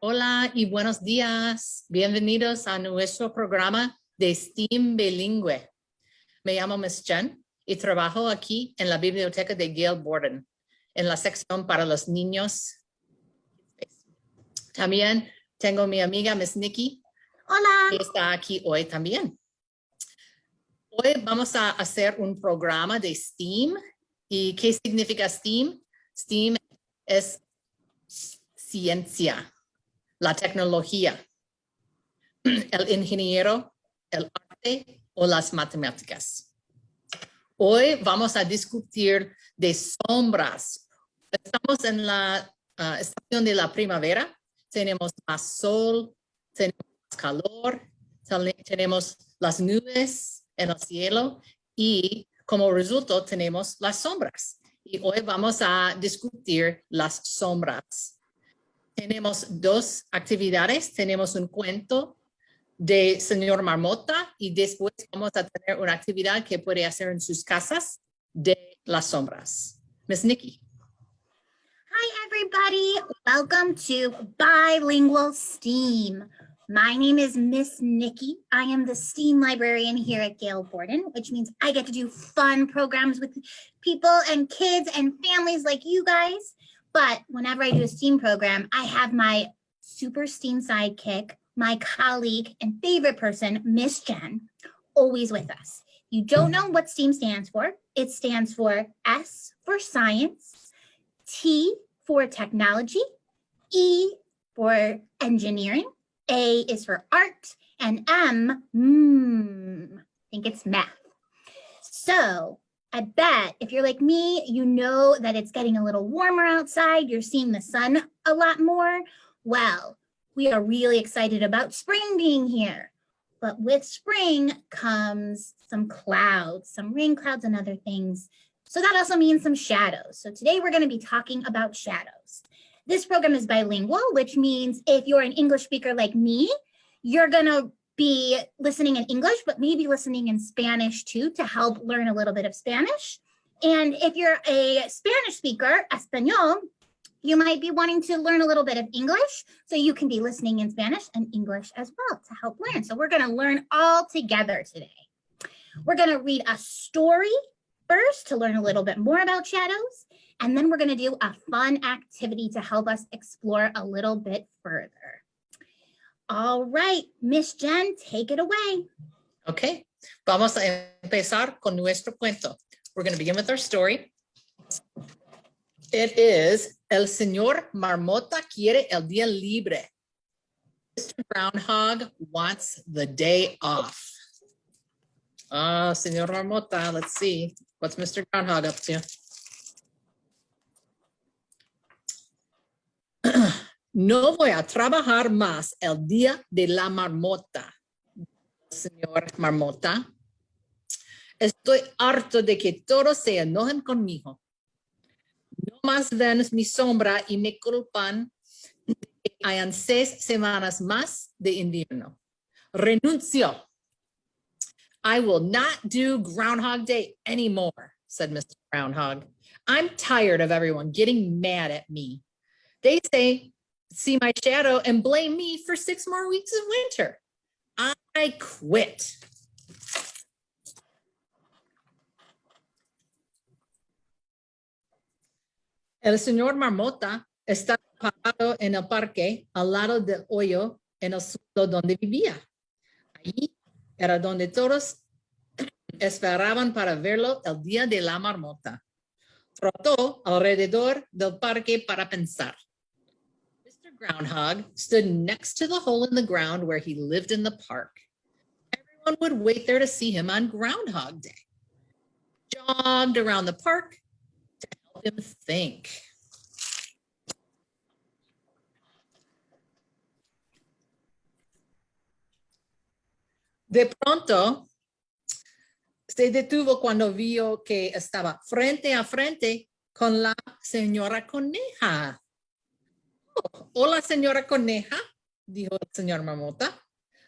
Hola y buenos días. Bienvenidos a nuestro programa de STEAM bilingüe. Me llamo Miss Jen y trabajo aquí en la biblioteca de Gail Borden, en la sección para los niños. También tengo mi amiga Miss Nikki. Hola. Que está aquí hoy también. Hoy vamos a hacer un programa de STEAM. ¿Y qué significa STEAM? STEAM es ciencia, la tecnología, el ingeniero, el arte o las matemáticas. Hoy vamos a discutir de sombras. Estamos en la estación de la primavera. Tenemos más sol, tenemos más calor, tenemos las nubes en el cielo y como resultado tenemos las sombras. Y hoy vamos a discutir las sombras. Tenemos dos actividades. Tenemos un cuento de señor Marmota y después vamos a tener una actividad que puede hacer en sus casas de las sombras. Miss Nikki. Hi, everybody. Welcome to Bilingual STEAM. My name is Miss Nikki. I am the STEAM librarian here at Gail Borden, which means I get to do fun programs with people and kids and families like you guys. But whenever I do a STEAM program, I have my super STEAM sidekick, my colleague and favorite person, Miss Jen, always with us. You don't know what STEAM stands for. It stands for S for science, T for technology, E for engineering, A is for art, and M, I think it's math. So I bet if you're like me, you know that it's getting a little warmer outside. You're seeing the sun a lot more. Well, we are really excited about spring being here. But with spring comes some clouds, some rain clouds and other things. So that also means some shadows. So today we're going to be talking about shadows. This program is bilingual, which means if you're an English speaker like me, you're going to be listening in English, but maybe listening in Spanish too to help learn a little bit of Spanish. And if you're a Spanish speaker, español, you might be wanting to learn a little bit of English, so you can be listening in Spanish and English as well to help learn. So we're going to learn all together today. We're going to read a story first to learn a little bit more about shadows, and then we're going to do a fun activity to help us explore a little bit further. All right, Miss Jen, take it away. Okay, vamos a empezar con nuestro cuento. We're going to begin with our story. It is El Señor Marmota quiere el día libre. Mr. Groundhog wants the day off. Señor Marmota, let's see. What's Mr. Groundhog up to? No voy a trabajar más el día de la marmota, señor Marmota. Estoy harto de que todos se enojen conmigo. No más ven mi sombra y me culpan de que hayan 6 semanas más de invierno. Renuncio. I will not do Groundhog Day anymore, said Mr. Groundhog. I'm tired of everyone getting mad at me. They see my shadow and blame me for 6 more weeks of winter. I quit. El señor Marmota está parado en el parque al lado del hoyo en el suelo donde vivía. Allí era donde todos esperaban para verlo el día de la marmota. Trotó alrededor del parque para pensar. Mr. Groundhog stood next to the hole in the ground where he lived in the park. Everyone would wait there to see him on Groundhog Day. Jogged around the park to help him think. De pronto, se detuvo cuando vio que estaba frente a frente con la señora Coneja. Oh, hola, señora Coneja, dijo el señor Marmota.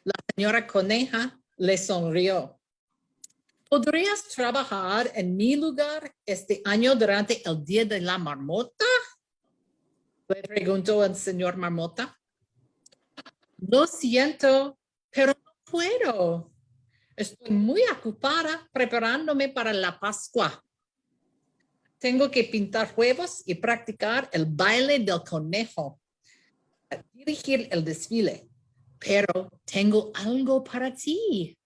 La señora Coneja le sonrió. ¿Podrías trabajar en mi lugar este año durante el día de la marmota? Le preguntó el señor Marmota. Lo siento, pero no puedo. Estoy muy ocupada preparándome para la Pascua. Tengo que pintar huevos y practicar el baile del conejo. Dirigir el desfile. Pero tengo algo para ti.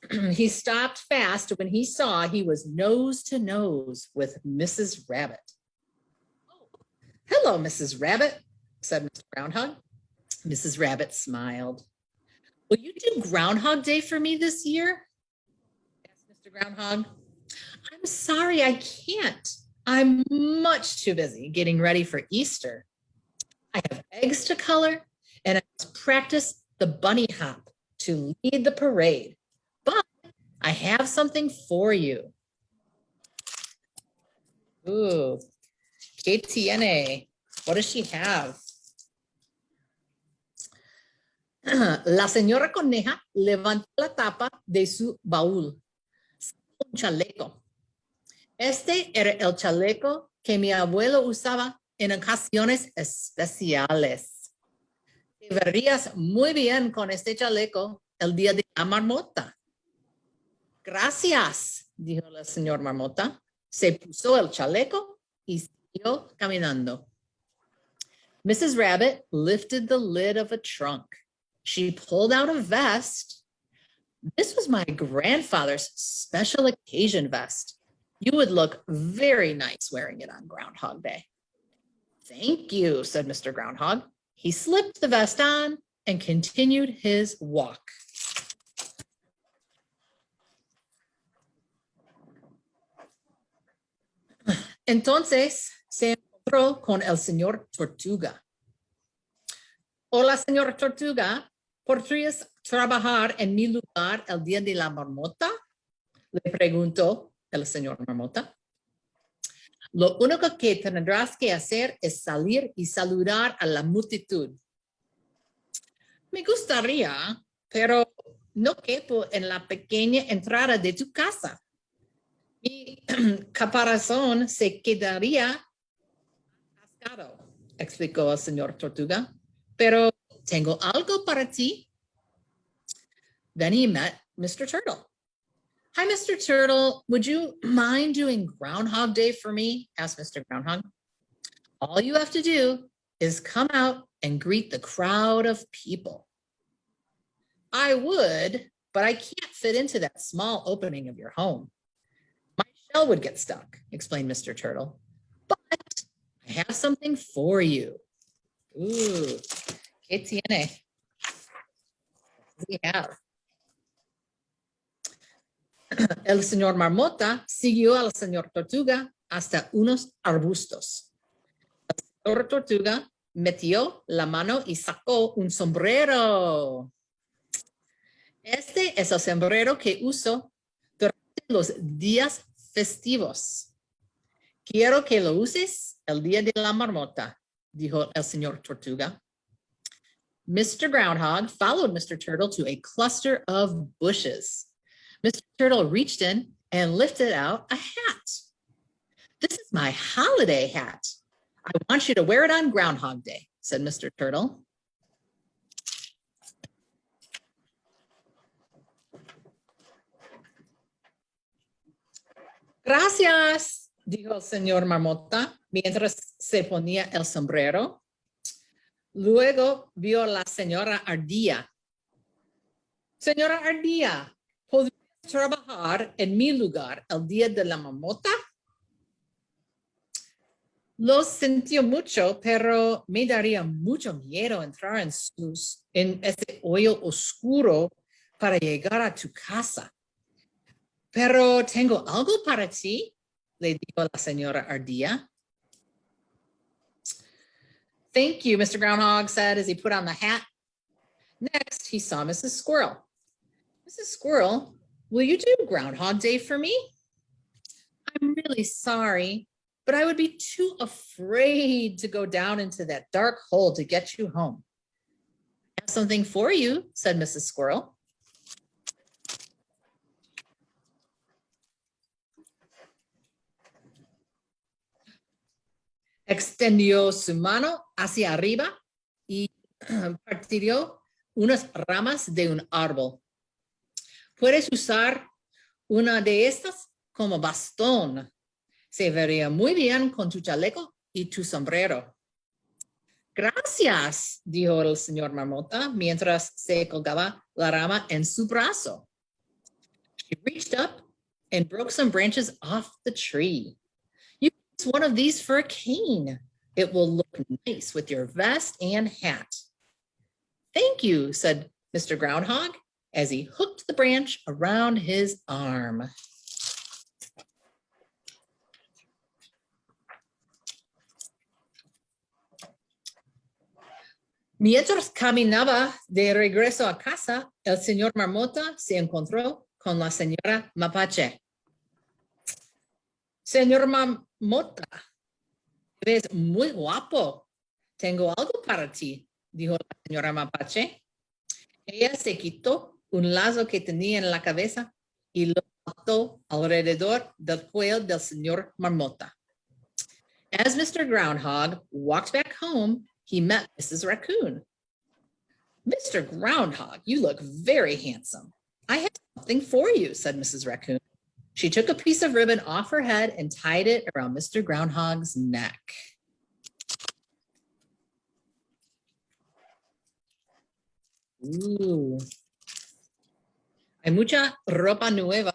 He stopped fast when he saw he was nose to nose with Mrs. Rabbit. Hello, Mrs. Rabbit, said Mr. Groundhog. Mrs. Rabbit smiled. Will you do Groundhog Day for me this year? Asked Mr. Groundhog. I'm sorry, I can't. I'm much too busy getting ready for Easter. I have eggs to color and I must practice the bunny hop to lead the parade. But I have something for you. Ooh, ¿qué tiene? What does she have? La señora coneja levantó la tapa de su baúl. Un chaleco. Este era el chaleco que mi abuelo usaba en ocasiones especiales. Te verías muy bien con este chaleco el día de la marmota. Gracias, dijo la señora marmota. Se puso el chaleco y siguió caminando. Mrs. Rabbit lifted the lid of a trunk. She pulled out a vest. This was my grandfather's special occasion vest. You would look very nice wearing it on Groundhog Day. Thank you, said Mr. Groundhog. He slipped the vest on and continued his walk. Entonces se encontró con el señor Tortuga. Hola, señor Tortuga, ¿podrías trabajar en mi lugar el día de la marmota? Le preguntó el señor marmota. Lo único que tendrás que hacer es salir y saludar a la multitud. Me gustaría, pero no quepo en la pequeña entrada de tu casa. Mi caparazón se quedaría atascado, explicó el señor Tortuga. Pero tengo algo para ti. Then he met Mr. Turtle. Hi, Mr. Turtle. Would you mind doing Groundhog Day for me? Asked Mr. Groundhog. All you have to do is come out and greet the crowd of people. I would, but I can't fit into that small opening of your home. My shell would get stuck, explained Mr. Turtle. But I have something for you. Ooh, ¿qué tiene? What do we have? El señor Marmota siguió al señor Tortuga hasta unos arbustos. El señor Tortuga metió la mano y sacó un sombrero. Este es el sombrero que uso durante los días festivos. Quiero que lo uses el día de la marmota, dijo el señor Tortuga. Mr. Groundhog followed Mr. Turtle to a cluster of bushes. Mr. Turtle reached in and lifted out a hat. This is my holiday hat. I want you to wear it on Groundhog Day, said Mr. Turtle. Gracias, dijo el señor Marmota mientras se ponía el sombrero. Luego vio a la señora Ardilla. Señora Ardilla, ¿podrías trabajar en mi lugar el día de la marmota? Lo sintió mucho, pero me daría mucho miedo entrar en ese hoyo oscuro para llegar a tu casa. Pero tengo algo para ti, le dijo la señora Ardilla. Thank you, Mr. Groundhog said as he put on the hat. Next, he saw Mrs. Squirrel. Mrs. Squirrel, will you do Groundhog Day for me? I'm really sorry, but I would be too afraid to go down into that dark hole to get you home. I have something for you, said Mrs. Squirrel. Extendió su mano hacia arriba y partió unas ramas de un árbol. Puedes usar una de estas como bastón. Se vería muy bien con tu chaleco y tu sombrero. Gracias, dijo el señor Marmota mientras se colgaba la rama en su brazo. She reached up and broke some branches off the tree. You can use one of these for a cane. It will look nice with your vest and hat. Thank you, said Mr. Groundhog as he hooked the branch around his arm. Mientras caminaba de regreso a casa, el señor Marmota se encontró con la señora Mapache. Señor Marmota, eres muy guapo. Tengo algo para ti, dijo la señora Mapache. Ella se quitó un lazo que tenía en la cabeza y lo ató alrededor del cuello del señor Marmota. As Mr. Groundhog walked back home, he met Mrs. Raccoon. Mr. Groundhog, you look very handsome. I have something for you, said Mrs. Raccoon. She took a piece of ribbon off her head and tied it around Mr. Groundhog's neck. Hay mucha ropa nueva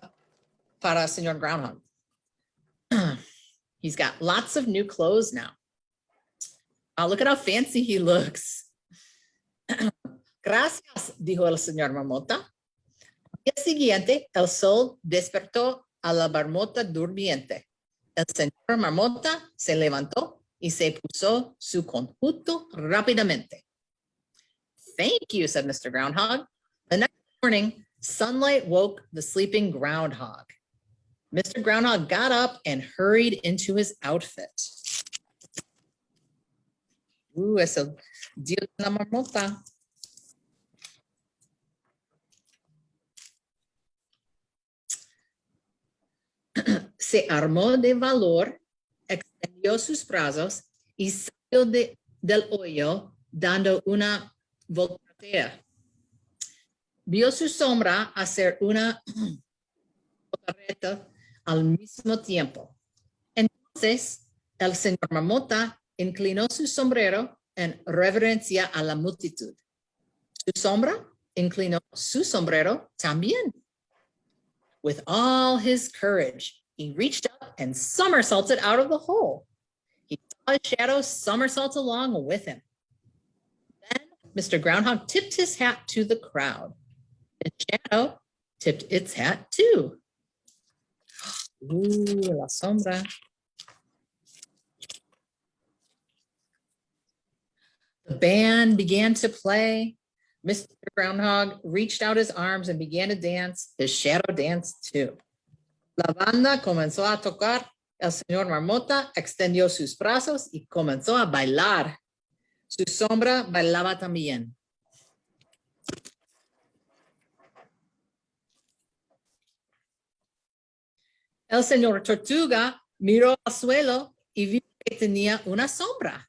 para Señor Groundhog. He's got lots of new clothes now. Oh, look at how fancy he looks. Gracias, dijo el señor Marmota. Al día siguiente, el sol despertó a la marmota durmiente. El señor Marmota se levantó y se puso su conjunto rápidamente. Thank you, said Mr. Groundhog. The next morning, sunlight woke the sleeping groundhog. Mr. Groundhog got up and hurried into his outfit. Es el día de la marmota. Se armó de valor, extendió sus brazos y salió del hoyo dando una voltereta. Vio su sombra hacer una voltereta al mismo tiempo. Entonces, el señor Marmota inclinó su sombrero en reverencia a la multitud. Su sombra inclinó su sombrero también. With all his courage, he reached up and somersaulted out of the hole. He saw his shadow somersault along with him. Then Mr. Groundhog tipped his hat to the crowd. The shadow tipped its hat too. La sombra. The band began to play. Mr. Groundhog reached out his arms and began to dance. His shadow danced too. La banda comenzó a tocar. El señor Marmota extendió sus brazos y comenzó a bailar. Su sombra bailaba también. El señor Tortuga miró al suelo y vio que tenía una sombra.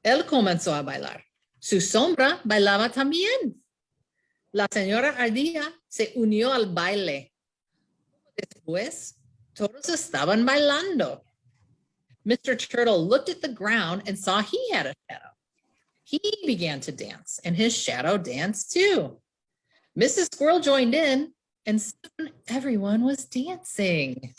Él comenzó a bailar. Su sombra bailaba también. La señora Ardilla se unió al baile. Después, todos estaban bailando. Mr. Turtle looked at the ground and saw he had a shadow. He began to dance, and his shadow danced too. Mrs. Squirrel joined in, and soon everyone was dancing.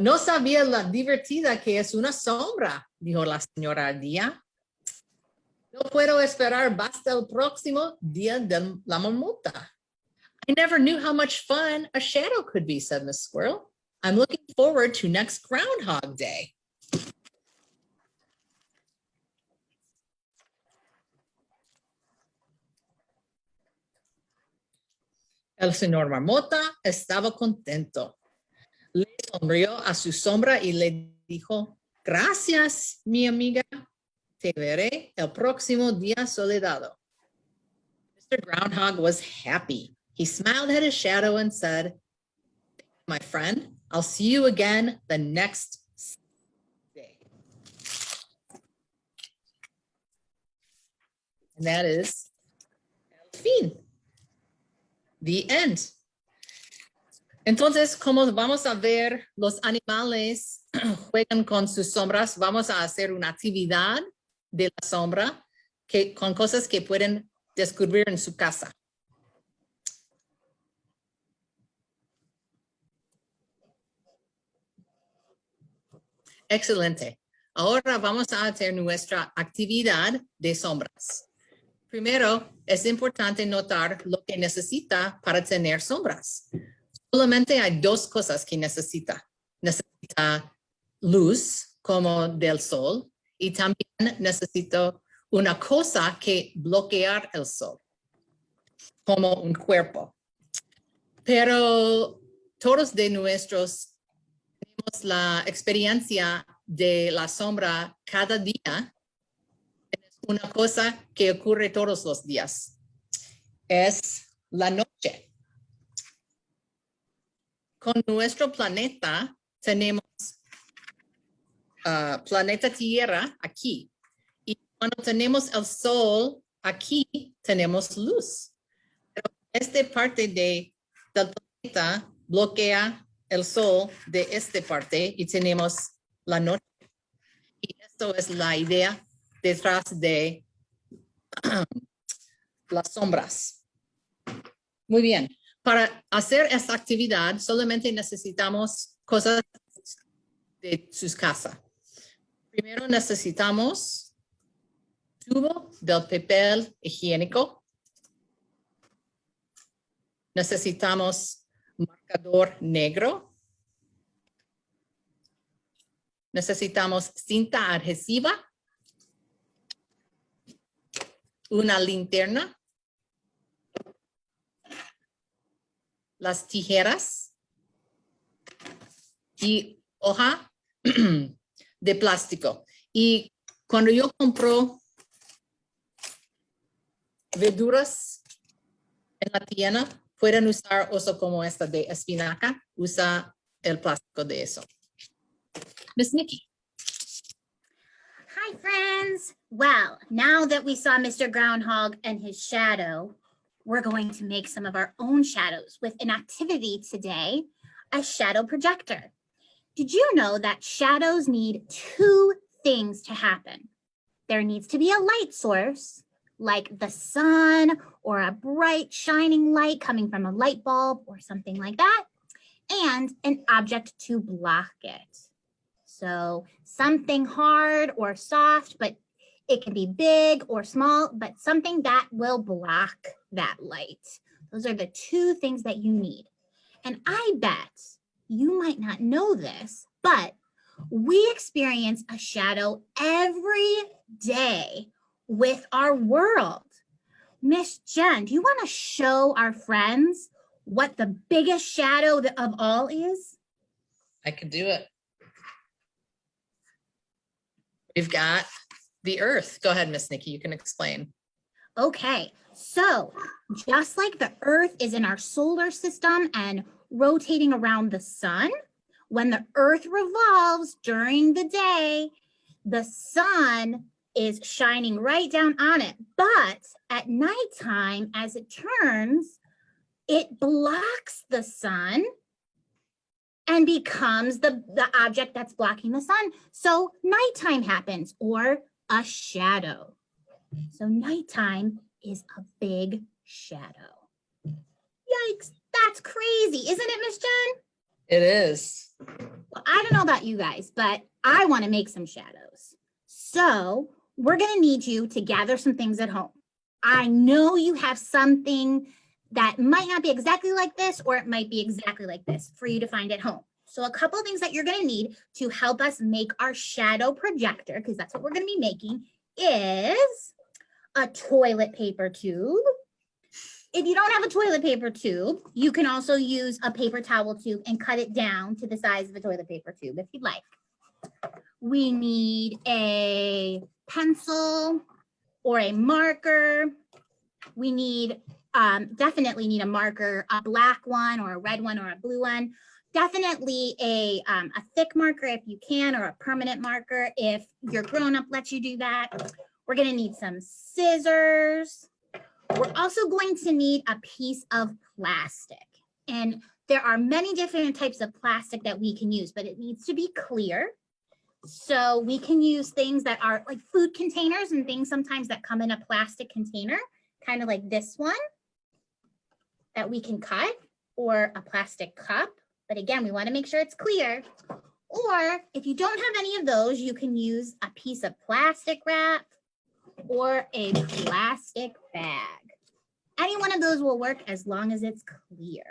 No sabía la divertida que es una sombra, dijo la señora Ardilla. No puedo esperar hasta el próximo día de la marmota. I never knew how much fun a shadow could be, said Miss Squirrel. I'm looking forward to next Groundhog Day. El señor Marmota estaba contento. Le sonrió a su sombra y le dijo, gracias, mi amiga. Te veré el próximo día soleado. Mr. Groundhog was happy. He smiled at his shadow and said, my friend, I'll see you again the next day. And that is el fin. The end. Entonces, como vamos a ver, los animales juegan con sus sombras. Vamos a hacer una actividad de la sombra con cosas que pueden descubrir en su casa. Excelente. Ahora vamos a hacer nuestra actividad de sombras. Primero, es importante notar lo que necesita para tener sombras. Solamente hay dos cosas que necesita. Necesita luz, como del sol, y también necesito una cosa que bloquear el sol, como un cuerpo. Pero todos de nosotros tenemos la experiencia de la sombra cada día. Es una cosa que ocurre todos los días. Es la noche. Con nuestro planeta tenemos planeta Tierra aquí. Y cuando tenemos el sol aquí, tenemos luz. Pero esta parte del planeta bloquea el sol de esta parte y tenemos la noche. Y esto es la idea detrás de las sombras. Muy bien. Para hacer esta actividad solamente necesitamos cosas de sus casas. Primero necesitamos tubo del papel higiénico. Necesitamos marcador negro. Necesitamos cinta adhesiva. Una linterna. Las tijeras. Y hoja de plástico. Y cuando yo compro verduras en la tienda, pueden usar oso como esta de espinaca, usa el plástico de eso. Miss Nikki. Hi, friends. Well, now that we saw Mr. Groundhog and his shadow, we're going to make some of our own shadows with an activity today, a shadow projector. Did you know that shadows need two things to happen? There needs to be a light source, like the sun or a bright shining light coming from a light bulb or something like that, and an object to block it. So something hard or soft, but it can be big or small, but something that will block that light. Those are the two things that you need. And I bet you might not know this, but we experience a shadow every day with our world. Miss Jen, do you want to show our friends what the biggest shadow of all is? I could do it. We've got the Earth. Go ahead, Miss Nikki, you can explain. Okay, so just like the Earth is in our solar system and rotating around the sun, when the Earth revolves during the day, the sun is shining right down on it. But at nighttime, as it turns, it blocks the sun and becomes the object that's blocking the sun. So nighttime happens, or a shadow. So nighttime is a big shadow. Yikes, that's crazy, isn't it, Miss Jen? It is. Well, I don't know about you guys, but I want to make some shadows. So we're going to need you to gather some things at home. I know you have something that might not be exactly like this, or it might be exactly like this for you to find at home. So a couple of things that you're going to need to help us make our shadow projector, because that's what we're going to be making, is a toilet paper tube. If you don't have a toilet paper tube, you can also use a paper towel tube and cut it down to the size of a toilet paper tube if you'd like. We need a pencil or a marker. We need definitely need a marker, a black one or a red one or a blue one. definitely a thick marker if you can, or a permanent marker if your grown-up lets you do that. We're gonna need some scissors. We're also going to need a piece of plastic. And there are many different types of plastic that we can use, but it needs to be clear. So we can use things that are like food containers and things sometimes that come in a plastic container, kind of like this one that we can cut, or a plastic cup. But again, we want to make sure it's clear. Or if you don't have any of those, you can use a piece of plastic wrap or a plastic bag. Any one of those will work as long as it's clear.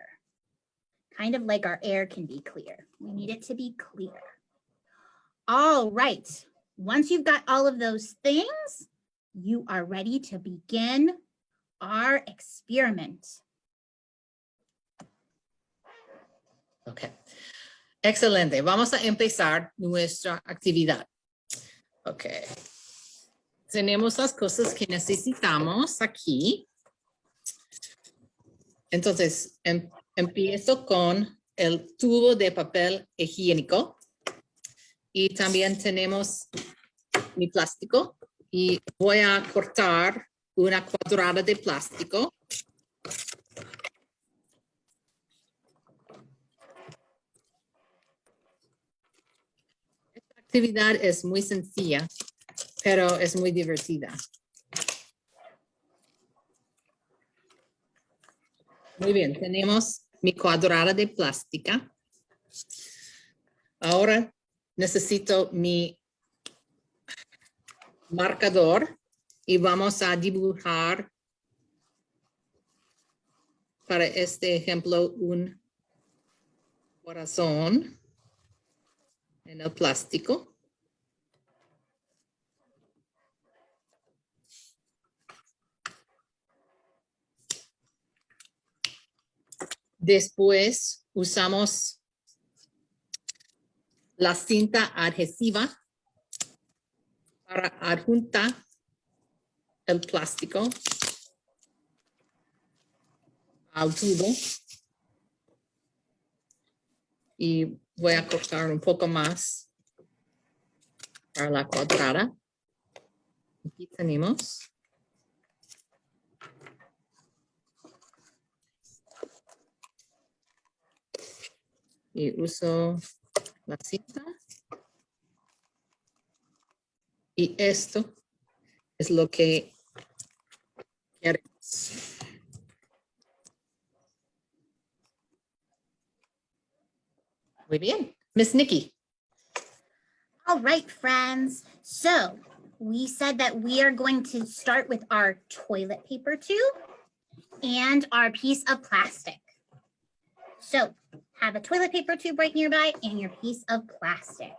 Kind of like our air can be clear. We need it to be clear. All right. Once you've got all of those things, you are ready to begin our experiment. Ok. Excelente. Vamos a empezar nuestra actividad. Ok. Tenemos las cosas que necesitamos aquí. Entonces, empiezo con el tubo de papel higiénico. Y también tenemos mi plástico. Y voy a cortar una cuadrada de plástico. Esta actividad es muy sencilla, pero es muy divertida. Muy bien, tenemos mi cuadrada de plástica. Ahora necesito mi marcador y vamos a dibujar para este ejemplo un corazón en el plástico. Después usamos la cinta adhesiva para adjuntar el plástico al tubo. Y voy a cortar un poco más para la cuadrada. Aquí tenemos. Y uso la cinta. Y esto es lo que queremos. Muy bien. Miss Nikki. All right, friends. So we said that we are going to start with our toilet paper tube and our piece of plastic. So have a toilet paper tube right nearby and your piece of plastic.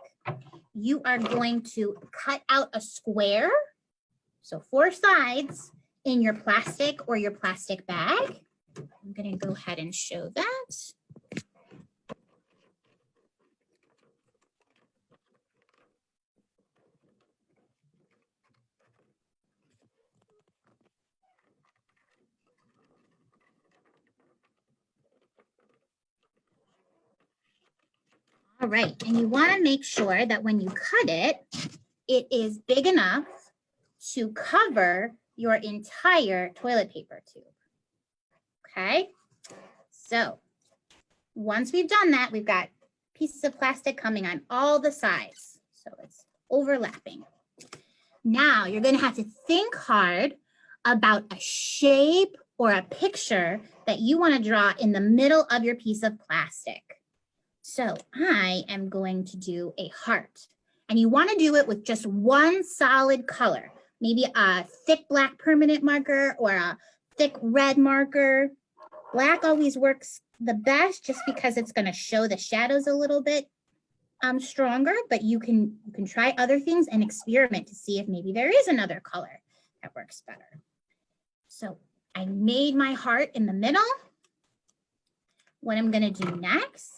You are going to cut out a square, so 4 sides, in your plastic or your plastic bag. I'm going to go ahead and show that. All right, and you want to make sure that when you cut it, it is big enough to cover your entire toilet paper tube. Okay, so once we've done that, we've got pieces of plastic coming on all the sides, so it's overlapping. Now you're going to have to think hard about a shape or a picture that you want to draw in the middle of your piece of plastic. So I am going to do a heart, and you want to do it with just one solid color, maybe a thick black permanent marker or a thick red marker. Black always works the best just because it's going to show the shadows a little bit stronger, but you can try other things and experiment to see if maybe there is another color that works better. So I made my heart in the middle. What I'm going to do next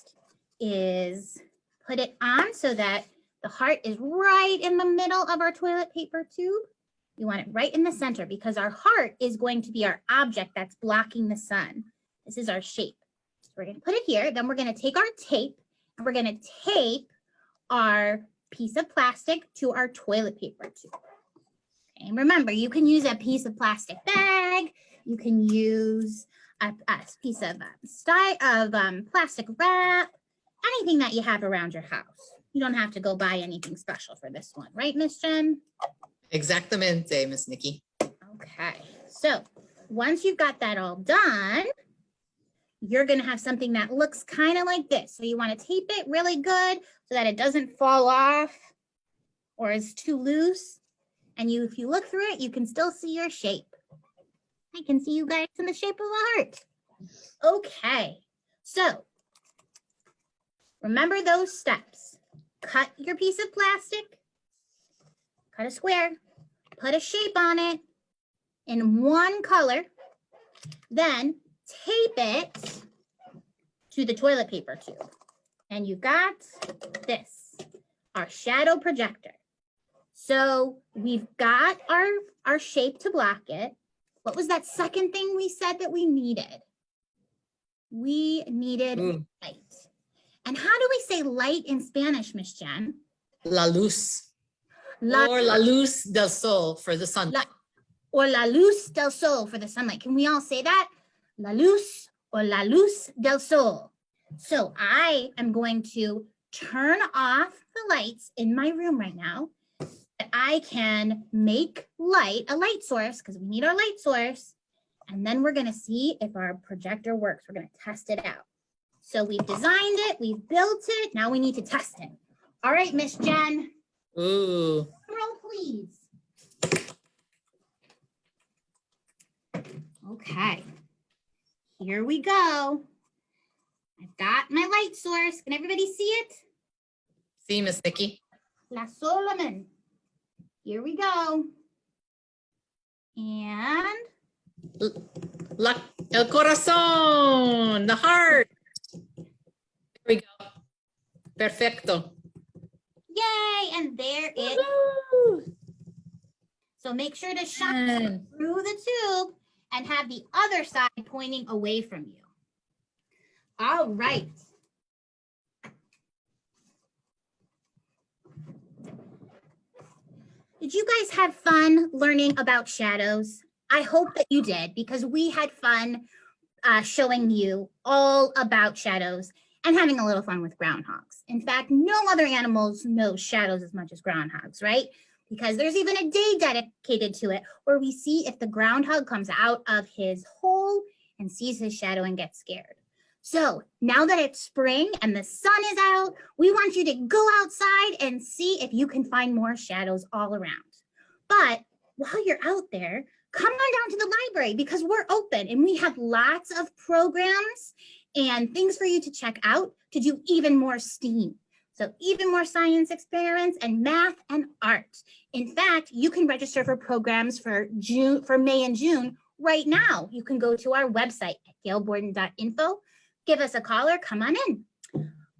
is put it on so that the heart is right in the middle of our toilet paper tube. You want it right in the center because our heart is going to be our object that's blocking the sun. This is our shape. So we're going to put it here. Then we're going to take our tape we're going to tape our piece of plastic to our toilet paper tube. Okay, and remember, you can use a piece of plastic bag. You can use a piece of plastic wrap, anything that you have around your house. You don't have to go buy anything special for this one, right, Miss Jen? Exactamente, Miss Nikki. Okay, so once you've got that all done, you're going to have something that looks kind of like this. So you want to tape it really good so that it doesn't fall off or is too loose. And if you look through it, you can still see your shape. I can see you guys in the shape of a heart. Okay, so remember those steps. Cut your piece of plastic, cut a square, put a shape on it in one color, then tape it to the toilet paper tube. And you got this, our shadow projector. So we've got our shape to block it. What was that second thing we said that we needed? We needed light. And how do we say light in Spanish, Miss Jen? La luz. Or la luz del sol for the sunlight. Or la luz del sol for the sunlight. Can we all say that? La luz or la luz del sol. So I am going to turn off the lights in my room right now. I can make light, a light source, because we need our light source. And then we're going to see if our projector works. We're going to test it out. So we've designed it, we've built it. Now we need to test it. All right, Miss Jen. Ooh. Roll, please. Okay. Here we go. I've got my light source. Can everybody see it? See, Miss Nikki. La Solomon. Here we go. And el corazón, the heart. There we go. Perfecto. yay, and there it is. So make sure to shine through the tube and have the other side pointing away from you. All right. Did you guys have fun learning about shadows? I hope that you did, because we had fun showing you all about shadows and having a little fun with groundhogs. In fact, no other animals know shadows as much as groundhogs, right? Because there's even a day dedicated to it where we see if the groundhog comes out of his hole and sees his shadow and gets scared. So now that it's spring and the sun is out, we want you to go outside and see if you can find more shadows all around. But while you're out there, come on down to the library because we're open and we have lots of programs and things for you to check out to do even more STEAM. So even more science experiments and math and art. In fact, you can register for programs for May and June right now. You can go to our website at galeborden.info. Give us a call or come on in.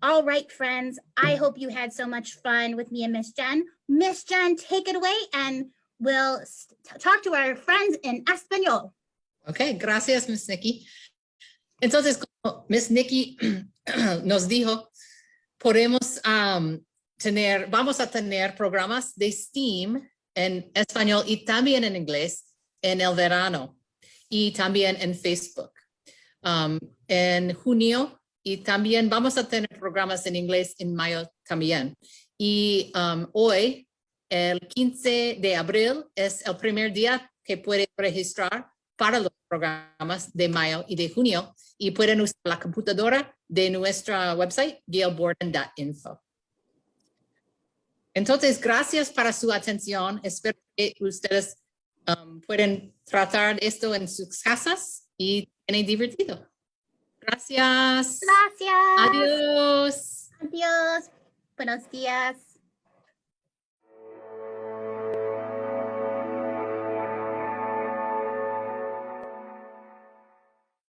All right, friends, I hope you had so much fun with me and Miss Jen. Miss Jen, take it away and we'll talk to our friends in Español. Okay, gracias, Miss Nikki. Entonces, como Miss Nikki nos dijo, vamos a tener programas de STEAM en español y también en inglés en el verano y también en Facebook. En junio y también vamos a tener programas en inglés en mayo también. Y hoy, el 15 de abril, es el primer día que puede registrar para los programas de mayo y de junio y pueden usar la computadora de nuestra website, galeborden.info. Entonces, gracias para su atención. Espero que ustedes pueden tratar esto en sus casas y tienen divertido. Gracias. Gracias. Adiós. Adiós. Buenos días.